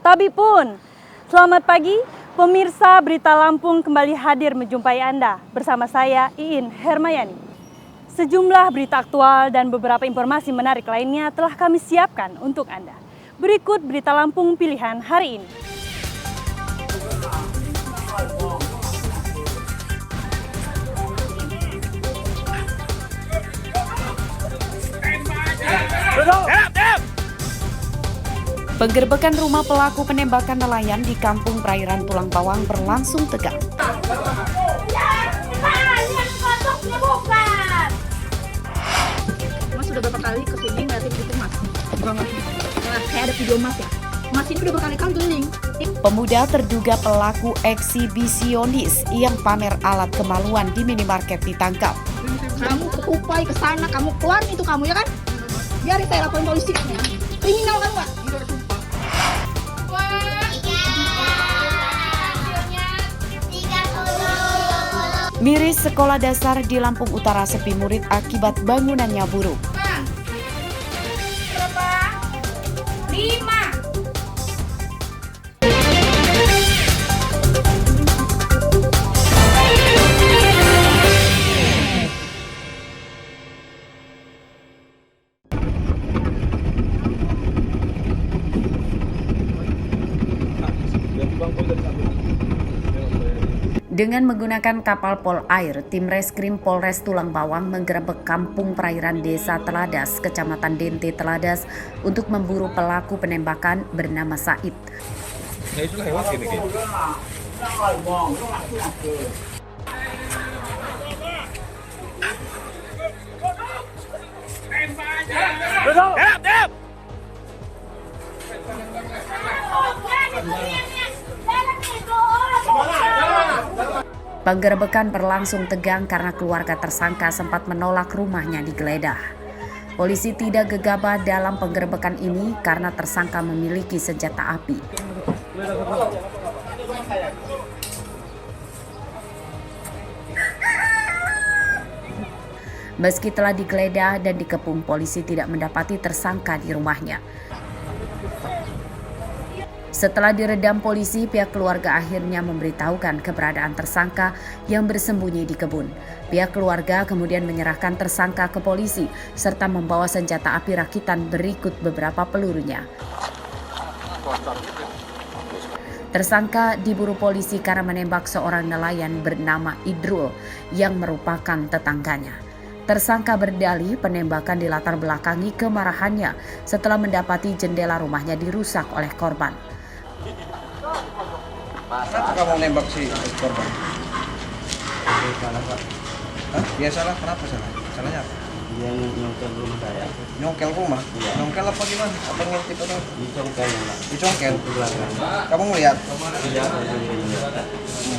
Tabi pun. Selamat pagi, pemirsa Berita Lampung kembali hadir menjumpai Anda bersama saya Iin Hermayani. Sejumlah berita aktual dan beberapa informasi menarik lainnya telah kami siapkan untuk Anda. Berikut Berita Lampung pilihan hari ini. Penggerbekan rumah pelaku penembakan nelayan di kampung perairan Tulang Bawang berlangsung tegang. Mas sudah berapa kali kesini ngeliatin itu mas? Kayak ada video mas ya. Mas ini udah berkali-kali keliling. Pemuda terduga pelaku eksibisionis yang pamer alat kemaluan di minimarket ditangkap. Kamu ketupai ke sana, kamu keluar itu kamu ya kan? Biar saya laporin polisi. Kriminal kan Pak? Miris sekolah dasar di Lampung Utara sepi murid akibat bangunannya buruk. Berapa? 5. Dengan menggunakan kapal pol air, tim reskrim Polres Tulang Bawang menggerebek kampung perairan Desa Teladas, Kecamatan Dente Teladas untuk memburu pelaku penembakan bernama Said. Nah itu lewat gini gitu. Penggerebekan berlangsung tegang karena keluarga tersangka sempat menolak rumahnya digeledah. Polisi tidak gegabah dalam penggerebekan ini karena tersangka memiliki senjata api. Meski telah digeledah dan dikepung, polisi tidak mendapati tersangka di rumahnya. Setelah diredam polisi, pihak keluarga akhirnya memberitahukan keberadaan tersangka yang bersembunyi di kebun. Pihak keluarga kemudian menyerahkan tersangka ke polisi serta membawa senjata api rakitan berikut beberapa pelurunya. Tersangka diburu polisi karena menembak seorang nelayan bernama Idrul yang merupakan tetangganya. Tersangka berdalih penembakan dilatar belakangi kemarahannya setelah mendapati jendela rumahnya dirusak oleh korban. Kenapa kamu nembak si korban? Salah Pak. Hah? Dia salah, kenapa salah? Salahnya apa? Dia nyongkel rumah saya. Nyongkel rumah? Iya. Nyongkel apa gimana? Apa ngerti itu? Dicongkel ya Pak. Dicongkel? Di belakang. Kamu ngeliat? Iya, saya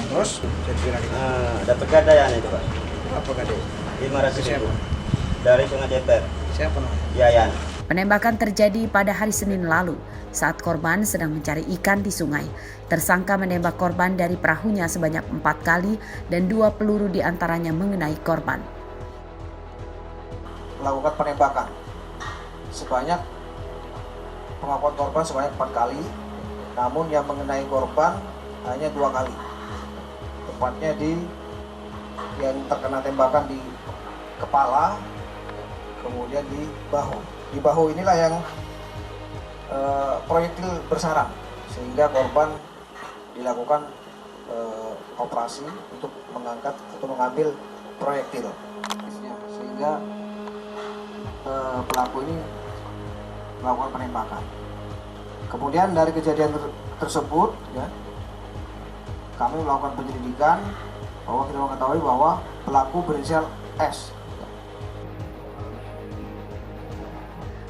Terus? Saya kira gitu. dapat gadaian itu Pak. Apa kade? 500 Siapa? ribu. Dari Sungai Jeper. Siapa namanya? Yayan. Penembakan terjadi pada hari Senin lalu saat korban sedang mencari ikan di sungai. Tersangka menembak korban dari perahunya sebanyak 4 kali dan 2 peluru diantaranya mengenai korban. Melakukan penembakan sebanyak pengakuan korban sebanyak 4 kali, namun yang mengenai korban hanya 2 kali. Tepatnya yang terkena tembakan di kepala, kemudian di bahu. Di bahu inilah yang proyektil bersarang, sehingga korban dilakukan operasi untuk mengangkat atau mengambil proyektil, sehingga pelaku ini melakukan penembakan. Kemudian dari kejadian tersebut, ya, kami melakukan penyelidikan bahwa kita mengetahui bahwa pelaku berinisial S.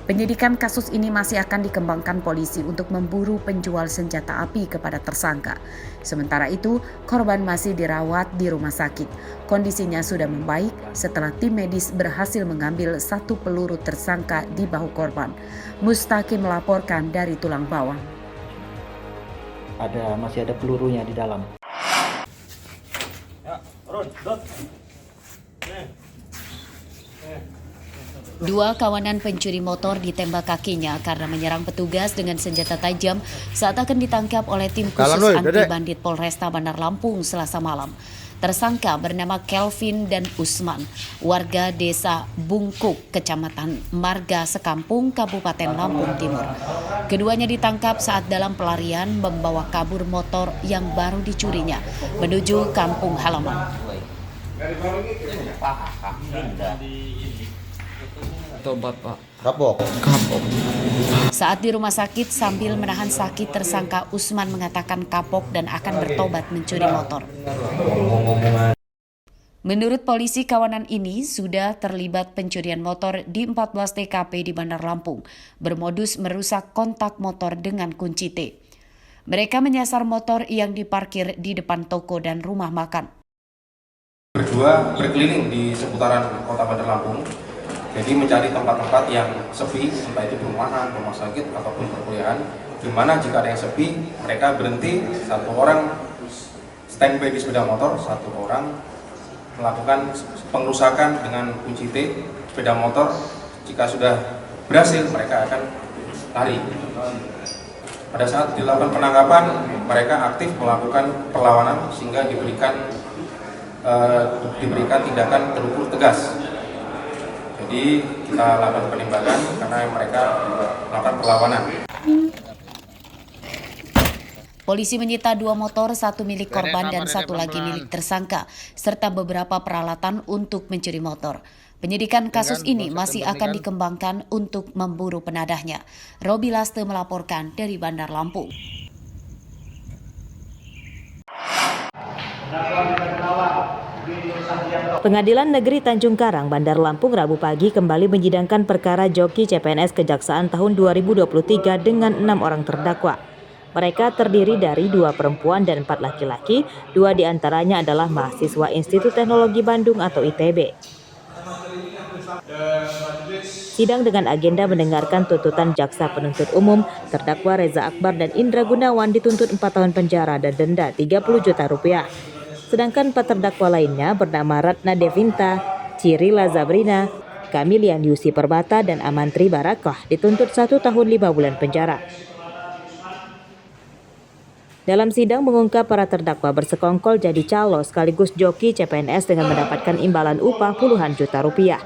Penyidikan kasus ini masih akan dikembangkan polisi untuk memburu penjual senjata api kepada tersangka. Sementara itu, korban masih dirawat di rumah sakit. Kondisinya sudah membaik setelah tim medis berhasil mengambil 1 peluru tersangka di bahu korban. Mustaqim melaporkan dari Tulang Bawang. Masih ada pelurunya di dalam. Ya, turun, dot. Dua kawanan pencuri motor ditembak kakinya karena menyerang petugas dengan senjata tajam saat akan ditangkap oleh tim khusus anti bandit Polresta Bandar Lampung Selasa malam. Tersangka bernama Kelvin dan Usman, warga desa Bungkuk, Kecamatan Marga Sekampung, Kabupaten Lampung Timur. Keduanya ditangkap saat dalam pelarian membawa kabur motor yang baru dicurinya menuju kampung halaman. Kapok. Saat di rumah sakit sambil menahan sakit, tersangka Usman mengatakan kapok dan akan bertobat mencuri motor. Menurut polisi, kawanan ini sudah terlibat pencurian motor di 14 TKP di Bandar Lampung, bermodus merusak kontak motor dengan kunci T. Mereka menyasar motor yang diparkir di depan toko dan rumah makan. Berdua berkeliling di seputaran kota Bandar Lampung, jadi mencari tempat-tempat yang sepi, entah itu perumahan, rumah sakit, ataupun perkuliahan, di mana jika ada yang sepi, mereka berhenti, satu orang standby di sepeda motor, satu orang melakukan pengerusakan dengan kunci T sepeda motor. Jika sudah berhasil, mereka akan lari. Pada saat dilakukan penangkapan, mereka aktif melakukan perlawanan sehingga diberikan tindakan terukur tegas. Jadi kita lakukan penembakan karena mereka melakukan perlawanan. Polisi menyita 2 motor, 1 milik korban dan 1 lagi milik tersangka, serta beberapa peralatan untuk mencuri motor. Penyidikan kasus ini masih akan dikembangkan untuk memburu penadahnya. Robi Laste melaporkan dari Bandar Lampung. Pengadilan Negeri Tanjung Karang, Bandar Lampung Rabu pagi kembali menyidangkan perkara joki CPNS Kejaksaan tahun 2023 dengan 6 orang terdakwa. Mereka terdiri dari 2 perempuan dan 4 laki-laki, 2 diantaranya adalah mahasiswa Institut Teknologi Bandung atau ITB. Sidang dengan agenda mendengarkan tuntutan jaksa penuntut umum, terdakwa Reza Akbar dan Indra Gunawan dituntut 4 tahun penjara dan denda 30 juta rupiah. Sedangkan 4 terdakwa lainnya bernama Ratna Devinta, Cirila Zabrina, Kamilian Yusi Perbata, dan Amantri Barakah dituntut 1 tahun 5 bulan penjara. Dalam sidang mengungkap para terdakwa bersekongkol jadi calo sekaligus joki CPNS dengan mendapatkan imbalan upah puluhan juta rupiah.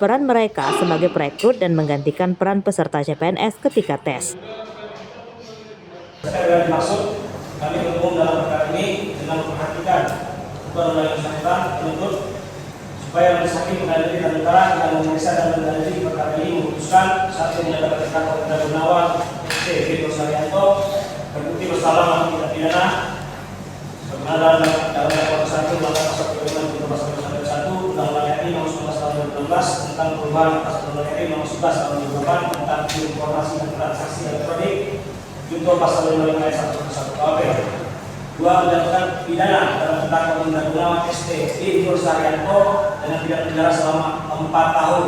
Peran mereka sebagai perekrut dan menggantikan peran peserta CPNS ketika tes. Kami berhubung dalam perkara ini dengan memperhatikan ketentuan undang-undang bersangkutan penuntut supaya majelis hakim pengadilan negeri Tanjung Karang yang memeriksa dan mendalili perkara ini memutuskan satu menyatakan terdakwa Indra Gunawan, ST, Vito Saryanto terbukti bersalah melakukan tindak pidana sebagaimana dalam dakwaan tersangka melanggar pasal 35 junto pasal 1 Undang-Undang RI Nomor 11 Tahun 2016 tentang perubahan pasal Undang-Undang RI Nomor 11 Tahun 2008 tentang informasi dan transaksi elektronik junto pasal 55 ayat 1 KUHP. 2. Menjatuhkan pidana dalam terdakwa Indra Gunawan, ST, Vito Saryanto dengan pidana penjara selama 4 tahun.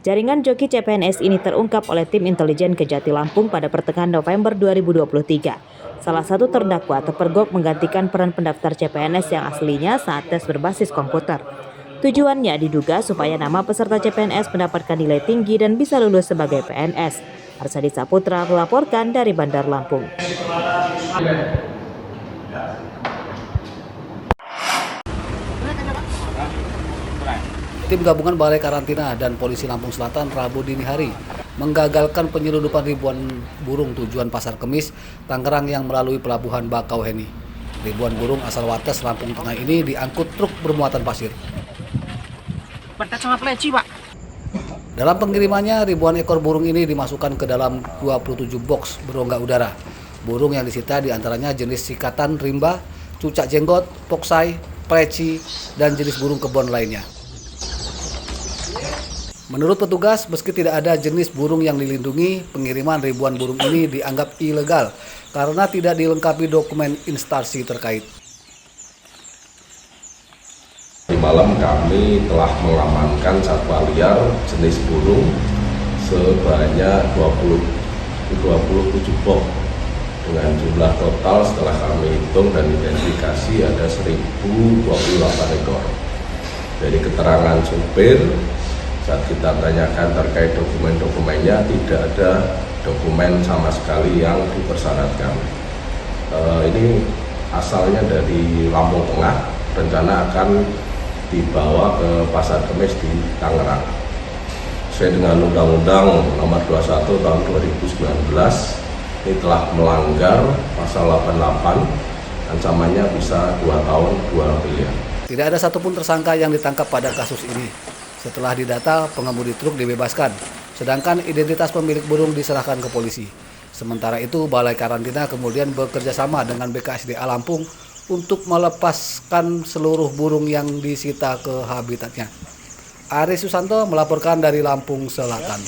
Jaringan joki CPNS ini terungkap oleh tim intelijen Kejati Lampung pada pertengahan November 2023. Salah satu terdakwa terpergok menggantikan peran pendaftar CPNS yang aslinya saat tes berbasis komputer. Tujuannya diduga supaya nama peserta CPNS mendapatkan nilai tinggi dan bisa lulus sebagai PNS. Arsadi Saputra melaporkan dari Bandar Lampung. Tim gabungan Balai Karantina dan Polisi Lampung Selatan Rabu dini hari menggagalkan penyelundupan ribuan burung tujuan Pasar Kemis, Tangerang yang melalui pelabuhan Bakauheni. Ribuan burung asal Wates, Lampung Tengah ini diangkut truk bermuatan pasir. Dalam pengirimannya, ribuan ekor burung ini dimasukkan ke dalam 27 box berongga udara. Burung yang disita diantaranya jenis sikatan rimba, cucak jenggot, poksai, preci, dan jenis burung kebon lainnya. Menurut petugas, meski tidak ada jenis burung yang dilindungi, pengiriman ribuan burung ini dianggap ilegal karena tidak dilengkapi dokumen instansi terkait. Di malam kami telah mengamankan satwa liar jenis burung sebanyak 27 box dengan jumlah total setelah kami hitung dan identifikasi ada 1.028 ekor. Dari keterangan supir Saat kita tanyakan terkait dokumen-dokumennya, tidak ada dokumen sama sekali yang dipersyaratkan. Ini asalnya dari Lampung Tengah, rencana akan dibawa ke Pasar Kemis di Tangerang. Sesuai dengan Undang-Undang Nomor 21 Tahun 2019, ini telah melanggar pasal 88, ancamannya bisa 2 tahun 2 miliar. Tidak ada satupun tersangka yang ditangkap pada kasus ini. Setelah didata, pengemudi truk dibebaskan, sedangkan identitas pemilik burung diserahkan ke polisi. Sementara itu, Balai Karantina kemudian bekerja sama dengan BKSDA Lampung untuk melepaskan seluruh burung yang disita ke habitatnya. Aris Susanto melaporkan dari Lampung Selatan.